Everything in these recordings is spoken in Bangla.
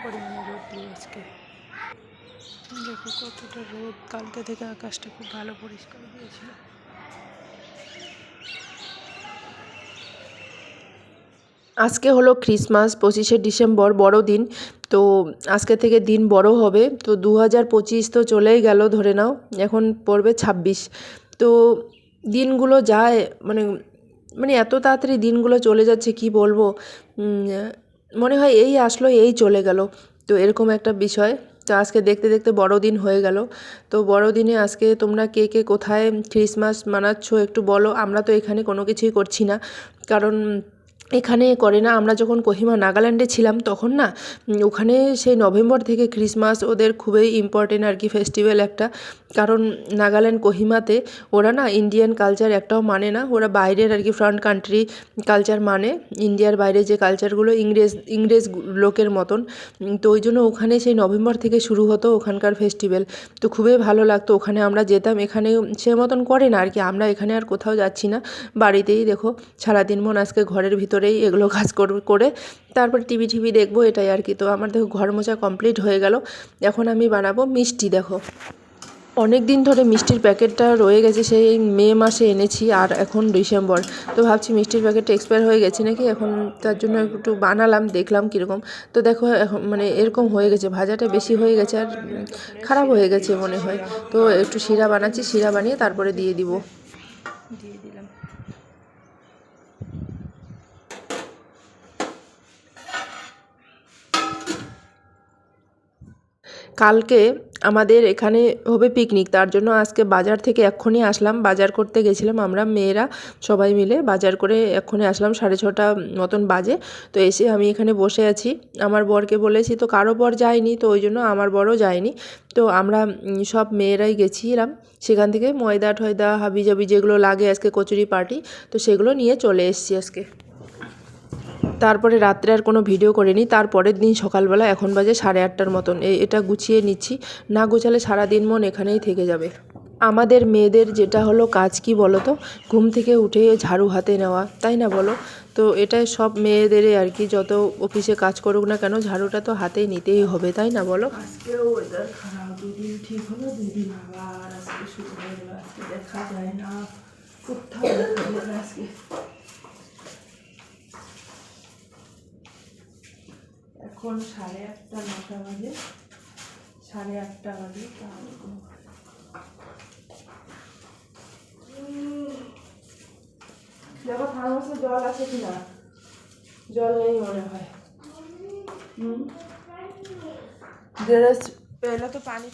পরিমাণে রোদ দিল আজকে। দেখো কতটা রোদ, কালকে থেকে আকাশটা খুব ভালো পরিষ্কার হয়েছিল। আজকে হলো ক্রিসমাস, 25শে ডিসেম্বর, বড়দিন। তো আজকে থেকে দিন বড় হবে। তো 2025 তো চলেই গেল, ধরে নাও এখন পড়বে 26। তো দিনগুলো যায় মানে মানে এত তাড়াতাড়ি দিনগুলো চলে যাচ্ছে, কি বলবো। মনে হয় এই আসলো এই চলে গেল, তো এরকম একটা বিষয়। তো আজকে দেখতে দেখতে বড়দিন হয়ে গেল। তো বড়দিনে আজকে তোমরা কে কে কোথায় ক্রিসমাস মানাচ্ছ একটু বলো। আমরা তো এখানে কোনো কিছুই করছি না, কারণ এখানে করে না। আমরা যখন কোহিমা নাগাল্যান্ডে ছিলাম তখন না, ওখানে সেই নভেম্বর থেকে ক্রিসমাস ওদের খুবই ইম্পর্টেন্ট আর কি, ফেস্টিভ্যাল একটা। কারণ নাগাল্যান্ড কোহিমাতে ওরা না ইন্ডিয়ান কালচার একটাও মানে না, ওরা বাইরের আর কি ফ্রন্ট কান্ট্রি কালচার মানে। ইন্ডিয়ার বাইরে যে কালচারগুলো ইংরেজ লোকের মতন। তো ওই জন্য ওখানে সেই নভেম্বর থেকে শুরু হতো ওখানকার ফেস্টিভ্যাল। তো খুবই ভালো লাগতো, ওখানে আমরা যেতাম। এখানে সে মতন করে না আর কি, আমরা এখানে আর কোথাও যাচ্ছি না, বাড়িতেই দেখো সারাদিন মন আজকে ঘরের ভিতরেই এগুলো কাজ করে তারপর টিভি দেখবো, এটাই আর কি। তো আমার দেখো ঘর মোছা কমপ্লিট হয়ে গেল। এখন আমি বানাবো মিষ্টি। দেখো অনেক দিন ধরে মিষ্টির প্যাকেটটা রয়ে গেছে, সেই মে মাসে এনেছি আর এখন ডিসেম্বর। তো ভাবছি মিষ্টির প্যাকেটটা এক্সপায়ার হয়ে গেছে নাকি, এখন তার জন্য একটু বানালাম, দেখলাম কীরকম। তো দেখো এখন মানে এরকম হয়ে গেছে, ভাজাটা বেশি হয়ে গেছে আর খারাপ হয়ে গেছে মনে হয়। তো একটু শিরা বানাচ্ছি, শিরা বানিয়ে তারপরে দিয়ে দিলাম। কালকে আমাদের এখানে হবে পিকনিক, তার জন্য আজকে বাজার থেকে এক্ষুনি আসলাম। বাজার করতে গেছিলাম আমরা মেয়েরা সবাই মিলে, বাজার করে এক্ষুনি আসলাম, 6:30 মতন বাজে। তো এসে আমি এখানে বসে আছি। আমার বরকে বলেছি, তো কারো বর যায়নি, তো ওই জন্য আমার বরও যায়নি। তো আমরা সব মেয়েরাই গেছিলাম। সেখান থেকে ময়দা টয়দা হাবিজাবি যেগুলো লাগে আজকে কচুরি পার্টি, তো সেগুলো নিয়ে চলে এসেছি আজকে। তারপরে রাত্রে আর কোনো ভিডিও করিনি। তারপরের দিন সকালবেলা, এখন বাজে 8:30 মতন, এটা গুছিয়ে নিচ্ছি। না গোছালে সারাদিন মন এখানেই থেকে যাবে। আমাদের মেয়েদের যেটা হলো কাজ, কি বলো তো, ঘুম থেকে উঠে ঝাড়ু হাতে নেওয়া, তাই না বলো? তো এটাই সব মেয়েদেরই আর কি, যত অফিসে কাজ করুক না কেন ঝাড়ুটা তো হাতেই নিতেই হবে, তাই না বলো? আজকেও ওয়েদার খারাপ, দুদিন ঠিক হলো, দুদিন আবার আজকে শুরু হয়ে গেল। আজকে দেখা যায় না, কোথাও দেখা যায় না আজকে। এখন 8:30 9টা বাজে, 8:30 বাজে। দেখো থার্মোসে জল আছে কিনা, জল নেই মনে হয়। पहले तो पानी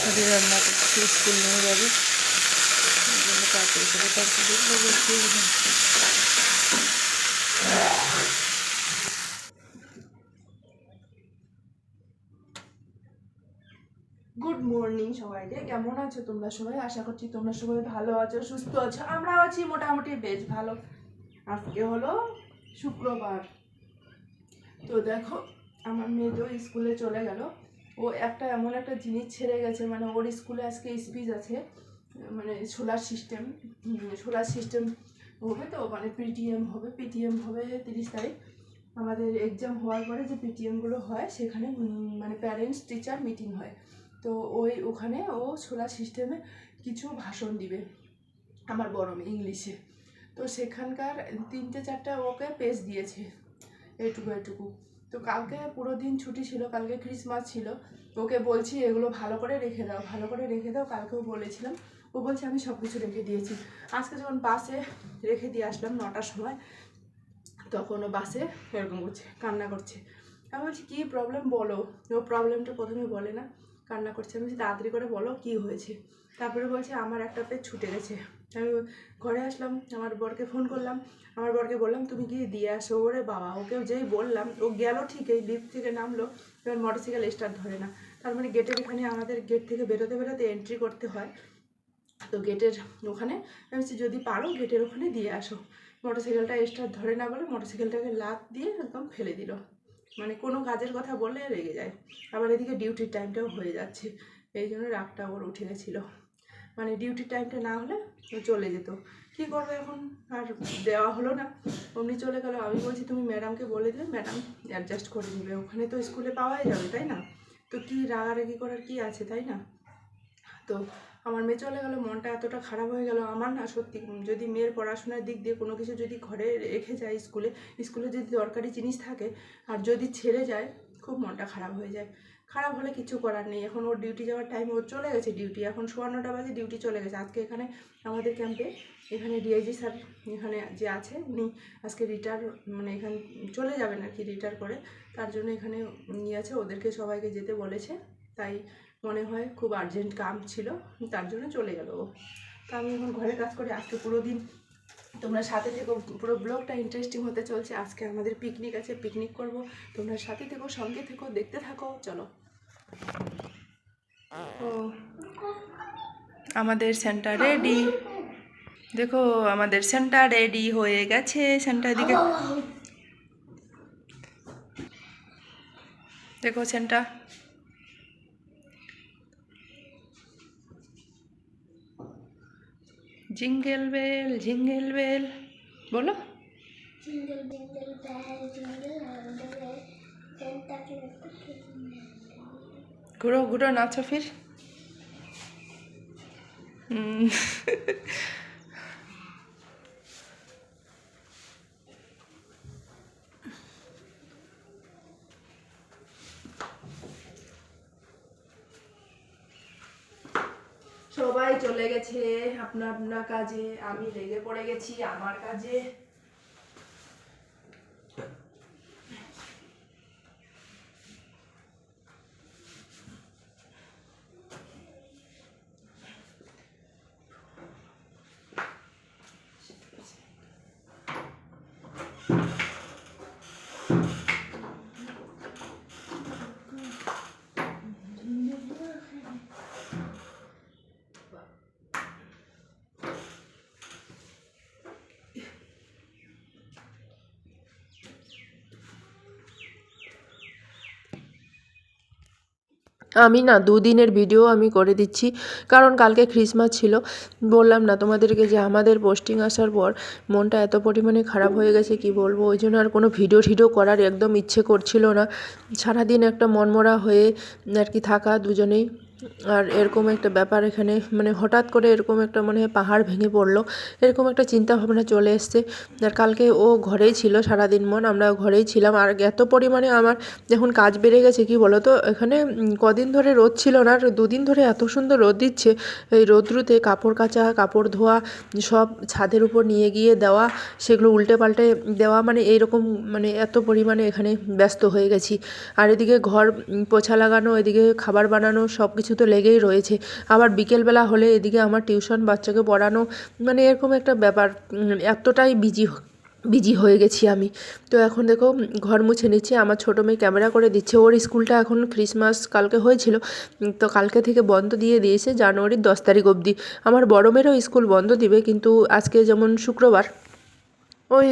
अभी रान्ना करছি, স্কুল নিয়ে যাবে তাড়াতাড়ি করে, গুড মর্নিং সবাইকে। কেমন আছো তোমরা সবাই? আশা করছি তোমরা সবাই ভালো আছো, সুস্থ আছো। আমরাও আছি মোটামুটি বেশ ভালো। আজকে হলো শুক্রবার। তো দেখো আমার মেয়ে তো স্কুলে চলে গেল। ও একটা এমন একটা জিনিস ছেড়ে গেছে, মানে ওর স্কুলে আজকে স্পিচ আছে, মানে সোলার সিস্টেম হবে। তো মানে পিটিএম হবে 30 তারিখ। আমাদের এক্সাম হওয়ার পরে যে পিটিএমগুলো হয় সেখানে মানে প্যারেন্টস টিচার মিটিং হয়। তো ওখানে ও সোলার সিস্টেমে কিছু ভাষণ দিবে, আমার বড় মেয়ে ইংলিশে। তো সেখানকার 3-4টা ওকে পেজ দিয়েছে, এটুকু। তো কালকে পুরো দিন ছুটি ছিল, কালকে ক্রিসমাস ছিল। ওকে বলছি এগুলো ভালো করে রেখে দাও। কালকেও বলেছিলাম, ও বলছে আমি সব কিছু রেখে দিয়েছি। আজকে যখন বাসে রেখে দিয়ে আসলাম 9টার সময়, তখন ও বাসে এরকম করছে, কান্না করছে। আমি বলছি কী প্রবলেম বলো। ও প্রবলেমটা প্রথমে বলে না, কান্না করছে। আমি বলছি তাড়াতাড়ি করে বলো কী হয়েছে। তারপরে বলছে আমার একটা পেজ ছুটে গেছে। আমি ঘরে আসলাম, আমার বরকে ফোন করলাম, আমার বরকে বললাম তুমি গিয়ে দিয়ে আসো। ওরে বাবা, ওকে যেই বললাম ও গেল ঠিকই, লিফট থেকে নামলো, এবার মোটরসাইকেল স্টার্ট ধরে না। তার মানে গেটের এখানে, আমাদের গেট থেকে বেরোতে এন্ট্রি করতে হয়। তো গেটের ওখানে আমি বলছি যদি পারো গেটের ওখানে দিয়ে আসো। মোটরসাইকেলটা স্টার্ট ধরে না বলে মোটরসাইকেলটাকে লাত দিয়ে একদম ফেলে দিল। মানে কোনো কাজের কথা বললে রেগে যায়, আবার এদিকে ডিউটির টাইমটাও হয়ে যাচ্ছে, এই জন্য রাগটা ওর উঠে গেছিলো। মানে ডিউটির টাইমটা না হলে চলে যেত। কী করবে এখন, আর দেওয়া হলো না, অমনি চলে গেলো। আমি বলছি তুমি ম্যাডামকে বলে দেবে, ম্যাডাম অ্যাডজাস্ট করে দেবে, ওখানে তো স্কুলে পাওয়াই যাবে, তাই না? তো কী রাগারাগি করার কী আছে, তাই না? তো আমার মেয়ে চলে গেলো, মনটা এতটা খারাপ হয়ে গেল আমার না, সত্যি। যদি মেয়ের পড়াশোনার দিক দিয়ে কোনো কিছু যদি ঘরে রেখে যায়, স্কুলে যদি দরকারি জিনিস থাকে আর যদি ছেড়ে যায়, খুব মনটা খারাপ হয়ে যায়। খারাপ হলে কিছু করার নেই। এখন ওর ডিউটি যাওয়ার টাইম, ওর চলে গেছে ডিউটি, এখন 9:15 বাজে ডিউটি চলে গেছে। আজকে এখানে আমাদের ক্যাম্পে এখানে ডিআইজি স্যার এখানে যে আছে, উনি আজকে রিটায়ার, মানে এখানে চলে যাবেন আর কি, রিটায়ার করে। তার জন্য এখানে নিয়ে আছে, ওদেরকে সবাইকে যেতে বলেছে, তাই মনে হয় খুব আর্জেন্ট কাম ছিল, তার জন্য চলে গেল ও। তো আমি এখন ঘরে কাজ করে আজকে পুরো দিন, তোমরা সাথে থেকো, পুরো ব্লগটা ইন্টারেস্টিং হতে চলছে। আজকে আমাদের পিকনিক আছে, পিকনিক করব, তোমরা সাথে থেকো, সঙ্গে থেকো, দেখতে থাকো, চলো। ও আমাদের সেন্টার রেডি, দেখো আমাদের সেন্টার রেডি হয়ে গেছে। সেন্টার দিকে দেখো, সেন্টার জিঙ্গেল বেল জিঙ্গেল বেল, বলো jingle jingle bell jingle all the way Santa Claus घुरो घुरो नाचो फिर। সবাই চলে গেছে আপনা আপনা কাজে, আমি লেগে পড়ে গেছি আমার কাজে। আমি না দুদিনের ভিডিও আমি করে দিচ্ছি, কারণ কালকে ক্রিসমাস ছিল। বললাম না তোমাদেরকে যে আমাদের পোস্টিং আসার পর মনটা এত পরিমাণে খারাপ হয়ে গেছে কি বলবো। ওই জন্য আর কোনো ভিডিও ঠিডিও করার একদম ইচ্ছে করছিল না। সারাদিন একটা মনমরা হয়ে আর কি থাকা দুজনেই। আর এরকম একটা ব্যাপার এখানে, মানে হঠাৎ করে এরকম একটা মনে হয় পাহাড় ভেঙে পড়লো, এরকম একটা চিন্তা ভাবনা চলে এসছে। আর কালকে ও ঘরেই ছিল সারাদিন, আমরা ঘরেই ছিলাম। আর এত পরিমাণে আমার যখন কাজ বেড়ে গেছে কি বলো তো, এখানে কদিন ধরে রোদ ছিল না, আর দুদিন ধরে এত সুন্দর রোদ দিচ্ছে। এই রোদ্রুতে কাপড় কাচা, কাপড় ধোয়া, সব ছাদের উপর নিয়ে গিয়ে দেওয়া, সেগুলো উল্টে পাল্টে দেওয়া, মানে এইরকম, মানে এত পরিমাণে এখানে ব্যস্ত হয়ে গেছি। আর এদিকে ঘর পোছা লাগানো, এদিকে খাবার বানানো, সব কিছু তো লেগেই রয়েছে। আবার বিকেলবেলা হলে এদিকে আমার টিউশন, বাচ্চাকে পড়ানো, মানে এরকম একটা ব্যাপার। এতটাই বিজি হয়ে গেছি আমি। তো এখন দেখো ঘর মুছে নিচ্ছি, আমার ছোটো মেয়ে ক্যামেরা করে দিচ্ছে। ওর স্কুলটা এখন ক্রিসমাস কালকে হয়েছিল, তো কালকে থেকে বন্ধ দিয়ে দিয়েছে জানুয়ারির 10 তারিখ অবধি। আমার বড় মেয়েরও স্কুল বন্ধ দিবে, কিন্তু আজকে যেমন শুক্রবার, ওই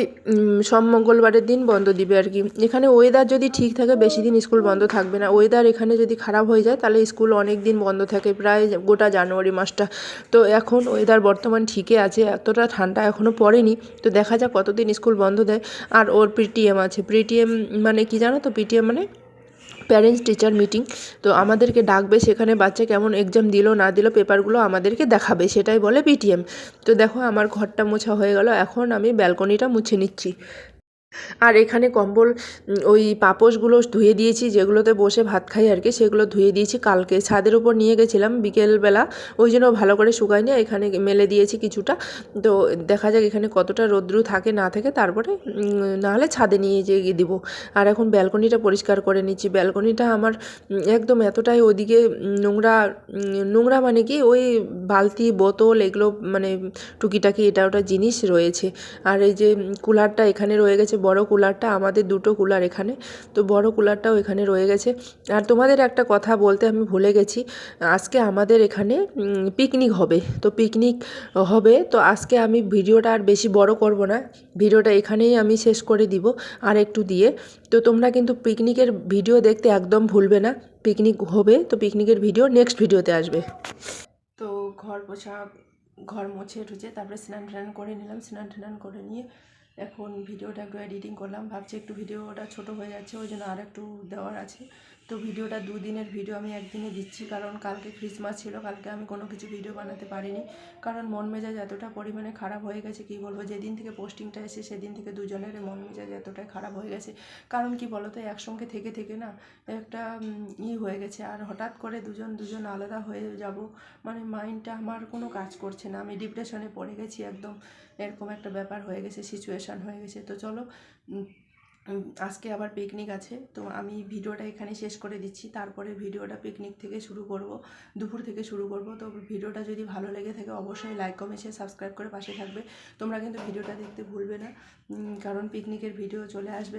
সব মঙ্গলবারের দিন বন্ধ দিবে আর কি। এখানে ওয়েদার যদি ঠিক থাকে বেশি দিন স্কুল বন্ধ থাকবে না। ওয়েদার এখানে যদি খারাপ হয়ে যায় তাহলে স্কুল অনেক দিন বন্ধ থাকে, প্রায় গোটা জানুয়ারি মাসটা। তো এখন ওয়েদার বর্তমান ঠিকই আছে, এতটা ঠান্ডা এখনও পড়েনি। তো দেখা যাক কতদিন স্কুল বন্ধ দেয়। আর ওর পিটিএম আছে। পিটিএম মানে কি জানো তো? পিটিএম মানে প্যারেন্টস টিচার মিটিং। তো আমাদেরকে ডাকবে, সেখানে বাচ্চা কেমন এক্সাম দিল না দিল পেপারগুলো আমাদেরকে দেখাবে, সেটাই বলে পিটিএম। তো দেখো আমার ঘরটা মোছা হয়ে গেল, এখন আমি ব্যালকনিটা মুছে নিচ্ছি। আর এখানে কম্বল, ওই পাপোশগুলো ধুয়ে দিয়েছি, যেগুলোতে বসে ভাত খাই আর কি, সেগুলো ধুয়ে দিয়েছি কালকে। ছাদের উপর নিয়ে গেছিলাম বিকেলবেলা, ওই জন্য ভালো করে শুকায়নি, এখানে মেলে দিয়েছি কিছুটা। তো দেখা যাক এখানে কতটা রৌদ্র থাকে না থাকে, তারপরে নাহলে ছাদে নিয়ে যেয়ে দিব। আর এখন ব্যালকনিটা পরিষ্কার করে নিচ্ছি। ব্যালকনিটা আমার একদম এতটাই ওদিকে নোংরা, নোংরা মানে কি, ওই বালতি বোতল এগুলো, মানে টুকিটাকি এটা ওটা জিনিস রয়েছে। আর এই যে কুলারটা এখানে রয়ে গেছে, বড় কুলারটা, আমাদের দুটো কুলার এখানে, তো বড় কুলারটাও এখানে রয়ে গেছে। আর তোমাদের একটা কথা বলতে আমি ভুলে গেছি, আজকে আমাদের এখানে পিকনিক হবে। তো পিকনিক হবে, তো আজকে আমি ভিডিওটা আর বেশি বড় করব না, ভিডিওটা এখানেই আমি শেষ করে দিব আর একটু দিয়ে। তো তোমরা কিন্তু পিকনিকের ভিডিও দেখতে একদম ভুলবে না। পিকনিক হবে, তো পিকনিকের ভিডিও নেক্সট ভিডিওতে আসবে। তো ঘর পোছা, ঘর মুছে টুছে তারপরে স্নান টান করে নিলাম। স্নান টান করে নিয়ে এখন ভিডিওটা একটু এডিটিং করলাম। ভাবছি একটু ভিডিওটা ছোট হয়ে যাচ্ছে, ওই জন্য আর একটু দেওয়ার আছে। তো ভিডিওটা 2 দিনের ভিডিও আমি একদিনে দিচ্ছি, কারণ কালকে ক্রিসমাস ছিল, কালকে আমি কোনো কিছু ভিডিও বানাতে পারিনি। কারণ মন মেজাজ এতটা পরিমাণে খারাপ হয়ে গেছে কি বলবো। যেদিন থেকে পোস্টিংটা এসে সেদিন থেকে দুজনের মন মেজাজ এতটাই খারাপ হয়ে গেছে। কারণ কি বলো তো, একসঙ্গে থেকে থেকে না একটা হয়ে গেছে। আর হঠাৎ করে দুজন আলাদা হয়ে যাব, মানে মাইন্ডটা আমার কোনো কাজ করছে না। আমি ডিপ্রেশনে পড়ে গেছি একদম, এরকম একটা ব্যাপার হয়ে গেছে, সিচুয়েশান হয়ে গেছে। তো চলো, আজকে আবার পিকনিক আছে, তো আমি ভিডিওটা এখানে শেষ করে দিচ্ছি। তারপরে ভিডিওটা পিকনিক থেকে শুরু করব, দুপুর থেকে শুরু করব। তো ভিডিওটা যদি ভালো লেগে থাকে অবশ্যই লাইক কমেন্ট শেয়ার সাবস্ক্রাইব করে পাশে থাকবে। তোমরা কিন্তু ভিডিওটা দেখতে ভুলবে না, কারণ পিকনিকের ভিডিও চলে আসবে।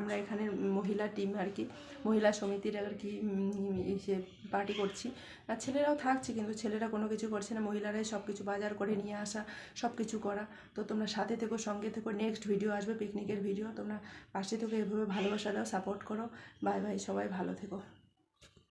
আমরা এখানে মহিলা টিম আর কি, মহিলা সমিতির আর কি সে পার্টি করছি। আর ছেলেরাও থাকছে, কিন্তু ছেলেরা কোনো কিছু করছে না, মহিলারাই সব কিছু বাজার করে নিয়ে আসা, সব কিছু করা। তো তোমরা সাথে থেকো, সঙ্গে থেকো। নেক্সট ভিডিও আসবে পিকনিকের ভিডিও, তোমরা পাশে থেকে এভাবে ভালোবাসা দাও, সাপোর্ট করো। বাই বাই, সবাই ভালো থেকো।